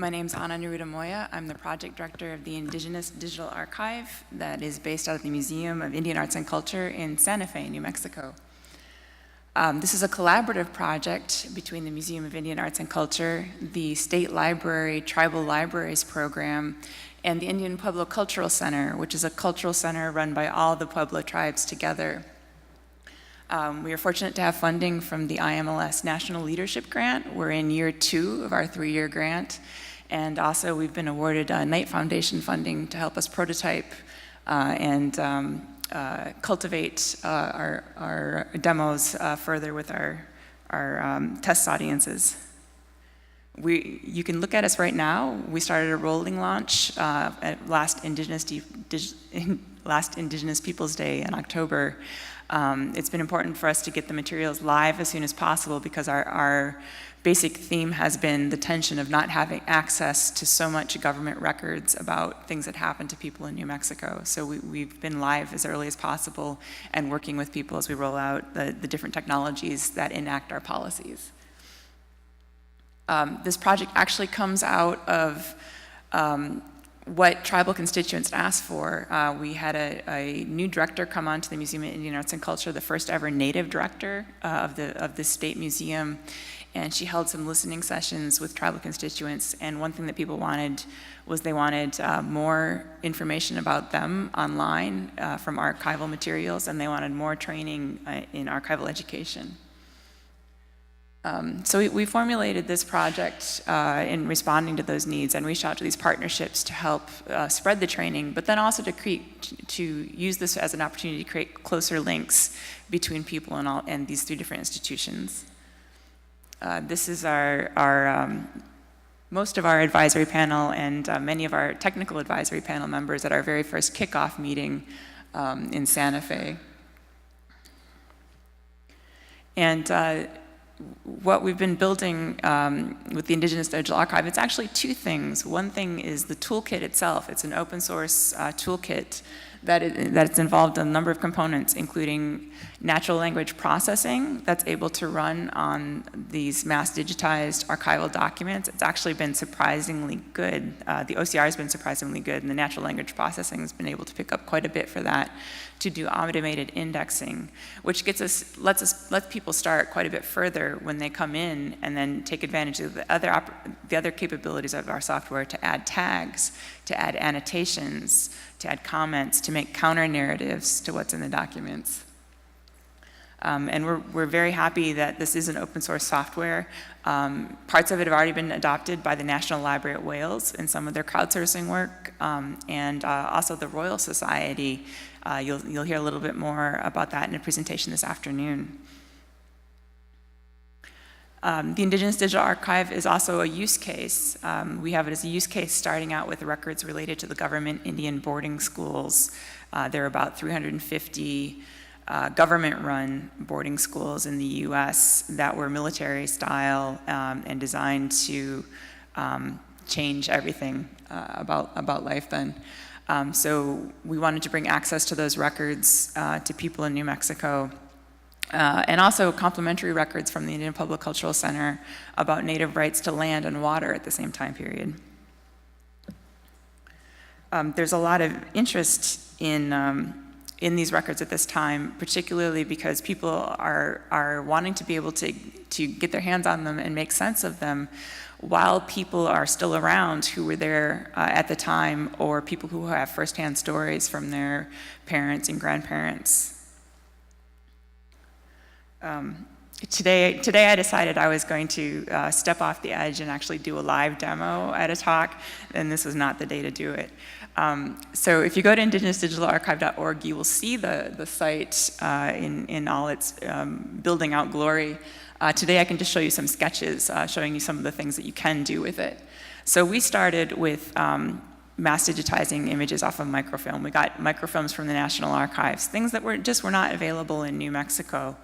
My name's Naruta-Moya. I'm the project director of the Indigenous Digital Archive that is based out of the Museum of Indian Arts and Culture in Santa Fe, New Mexico. This is a collaborative project between the Museum of Indian Arts and Culture, the State Library Tribal Libraries Program, and the Indian Pueblo Cultural Center, which is a cultural center run by all the Pueblo tribes together. We are fortunate to have funding from the IMLS National Leadership Grant. We're in year 2 of our 3-year grant. And also we've been awarded Knight Foundation funding to help us prototype and cultivate our demos further with our test audiences. You can look at us right now. We started a rolling launch at last Indigenous Peoples Day in October. It's been important for us to get the materials live as soon as possible because our basic theme has been the tension of not having access to so much government records about things that happen to people in New Mexico. So we've been live as early as possible and working with people as we roll out the different technologies that enact our policies. This project actually comes out of what tribal constituents asked for. We had a new director come on to the Museum of Indian Arts and Culture, the first ever Native director of the state museum, and she held some listening sessions with tribal constituents, and one thing that people wanted was they wanted more information about them online from archival materials, and they wanted more training in archival education. So we formulated this project in responding to those needs and reached out to these partnerships to help spread the training, but then also to use this as an opportunity to create closer links between people and these 3 different institutions. This is most of our advisory panel and many of our technical advisory panel members at our very first kickoff meeting in Santa Fe. And what we've been building with the Indigenous Digital Archive, it's actually 2 things. One thing is the toolkit itself. It's an open source toolkit that's involved in a number of components, including natural language processing that's able to run on these mass digitized archival documents. It's actually been surprisingly good. The OCR has been surprisingly good, and the natural language processing has been able to pick up quite a bit for that, to do automated indexing, which lets people start quite a bit further when they come in, and then take advantage of the other capabilities of our software to add tags, to add annotations, to add comments, to make counter narratives to what's in the documents. And we're very happy that this is an open source software. Parts of it have already been adopted by the National Library at Wales in some of their crowdsourcing work, and also the Royal Society. You'll hear a little bit more about that in a presentation this afternoon. The Indigenous Digital Archive is also a use case. We have it as a use case starting out with records related to the government Indian boarding schools. There are about 350 government-run boarding schools in the US that were military style and designed to change everything about life then. So we wanted to bring access to those records to people in New Mexico. And also complementary records from the Indian Pueblo Cultural Center about Native rights to land and water at the same time period. There's a lot of interest in these records at this time, particularly because people are wanting to be able to get their hands on them and make sense of them while people are still around who were there at the time, or people who have firsthand stories from their parents and grandparents. Today I decided I was going to step off the edge and actually do a live demo at a talk, and this was not the day to do it. So if you go to indigenousdigitalarchive.org, you will see the site in all its building out glory. Today I can just show you some sketches showing you some of the things that you can do with it. So we started with mass digitizing images off of microfilm. We got microfilms from the National Archives, things that were not available in New Mexico.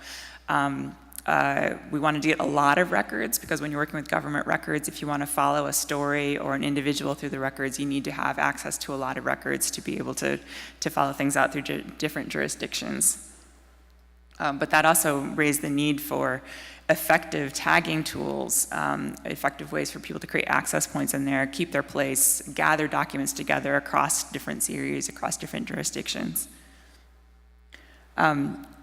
We wanted to get a lot of records because when you're working with government records, if you want to follow a story or an individual through the records, you need to have access to a lot of records to be able to follow things out through different jurisdictions. But that also raised the need for effective tagging tools, effective ways for people to create access points in there, keep their place, gather documents together across different series, across different jurisdictions.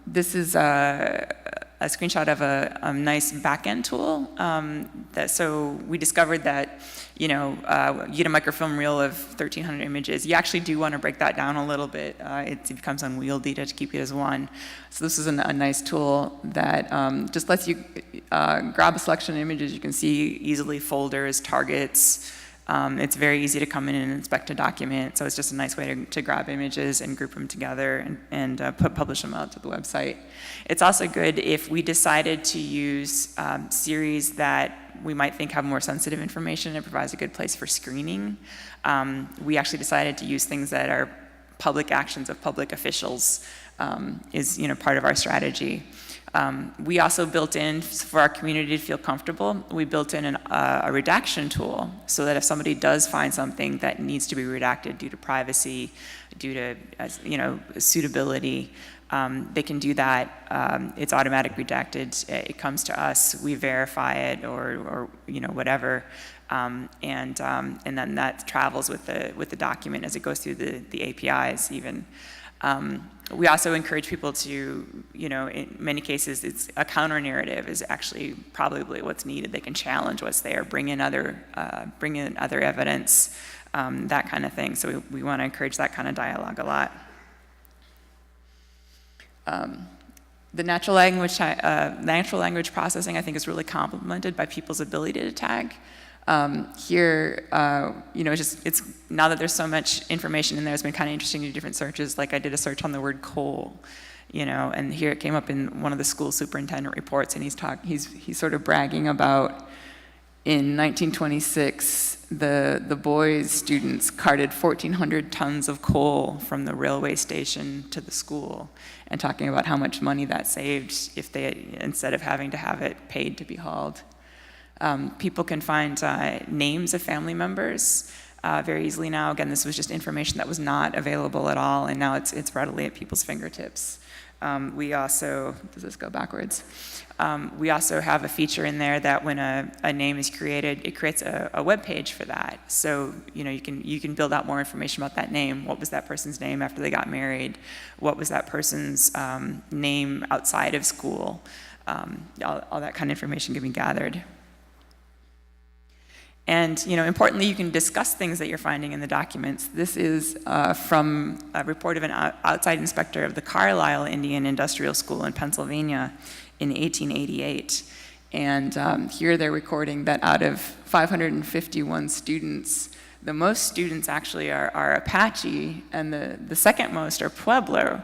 This is a screenshot of a nice backend tool. So we discovered that, you get a microfilm reel of 1,300 images. You actually do want to break that down a little bit. It becomes unwieldy to keep it as one. So this is a nice tool that just lets you grab a selection of images. You can see easily folders, targets. It's very easy to come in and inspect a document, so it's just a nice way to grab images and group them together and publish them out to the website. It's also good if we decided to use series that we might think have more sensitive information. It provides a good place for screening. We actually decided to use things that are public actions of public officials is part of our strategy. We also built in, for our community to feel comfortable, we built in a redaction tool so that if somebody does find something that needs to be redacted due to privacy, due to suitability, they can do that. It's automatic redacted. It comes to us. We verify it, or whatever, and then that travels with the document as it goes through the APIs even. We also encourage people to, in many cases, it's a counter narrative is actually probably what's needed. They can challenge what's there, bring in other evidence, that kind of thing. So we want to encourage that kind of dialogue a lot. The natural language processing, I think, is really complemented by people's ability to tag. Here, it's now that there's so much information in there, it's been kind of interesting to do different searches. Like I did a search on the word coal, and here it came up in one of the school superintendent reports, and he's sort of bragging about in 1926, the boys' students carted 1,400 tons of coal from the railway station to the school, and talking about how much money that saved if instead of having to have it paid to be hauled. People can find names of family members very easily now. Again, this was just information that was not available at all, and now it's readily at people's fingertips. We also, does this go backwards? We also have a feature in there that when a name is created, it creates a web page for that. So you can build out more information about that name. What was that person's name after they got married? What was that person's name outside of school? All that kind of information can be gathered. And importantly, you can discuss things that you're finding in the documents. This is from a report of an outside inspector of the Carlisle Indian Industrial School in Pennsylvania in 1888. And here they're recording that out of 551 students, the most students actually are Apache, and the second most are Pueblo.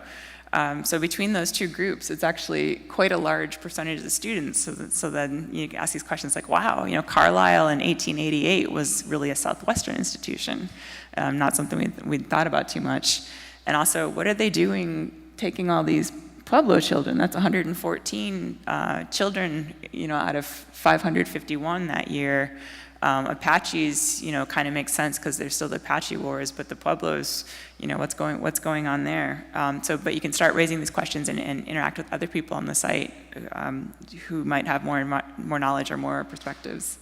So between those two groups, it's actually quite a large percentage of the students. So then you ask these questions like, wow, Carlisle in 1888 was really a Southwestern institution, not something we'd thought about too much. And also, what are they doing taking all these Pueblo children? That's 114 children, out of 551 that year. Apaches, kind of makes sense because there's still the Apache Wars, but the Pueblos, what's going on there? But you can start raising these questions and interact with other people on the site who might have more knowledge or more perspectives.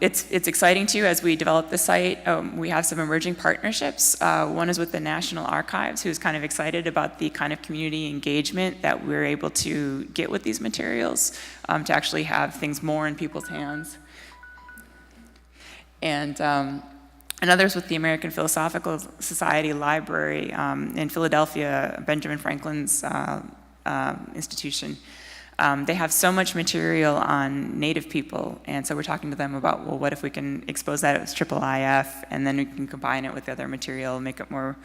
It's exciting too, as we develop the site, we have some emerging partnerships. One is with the National Archives, who's kind of excited about the kind of community engagement that we're able to get with these materials, to actually have things more in people's hands. And another is with the American Philosophical Society Library in Philadelphia, Benjamin Franklin's institution. They have so much material on Native people, and so we're talking to them about, well, what if we can expose that as IIIF, and then we can combine it with the other material, make it more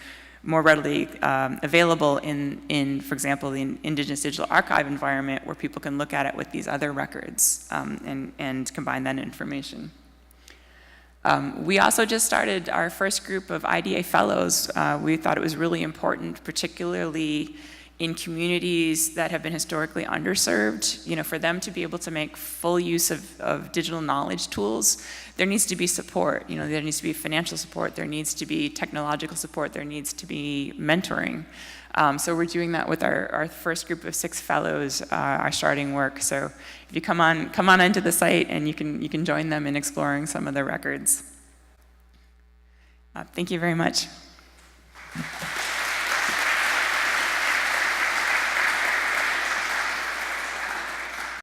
readily available in, for example, the Indigenous Digital Archive environment, where people can look at it with these other records and combine that information. We also just started our first group of IDA fellows. We thought it was really important, particularly in communities that have been historically underserved, for them to be able to make full use of digital knowledge tools, there needs to be support. There needs to be financial support, there needs to be technological support, there needs to be mentoring. So we're doing that with our first group of 6 fellows, are starting work. So if you come on into the site, and you can join them in exploring some of the records. Thank you very much.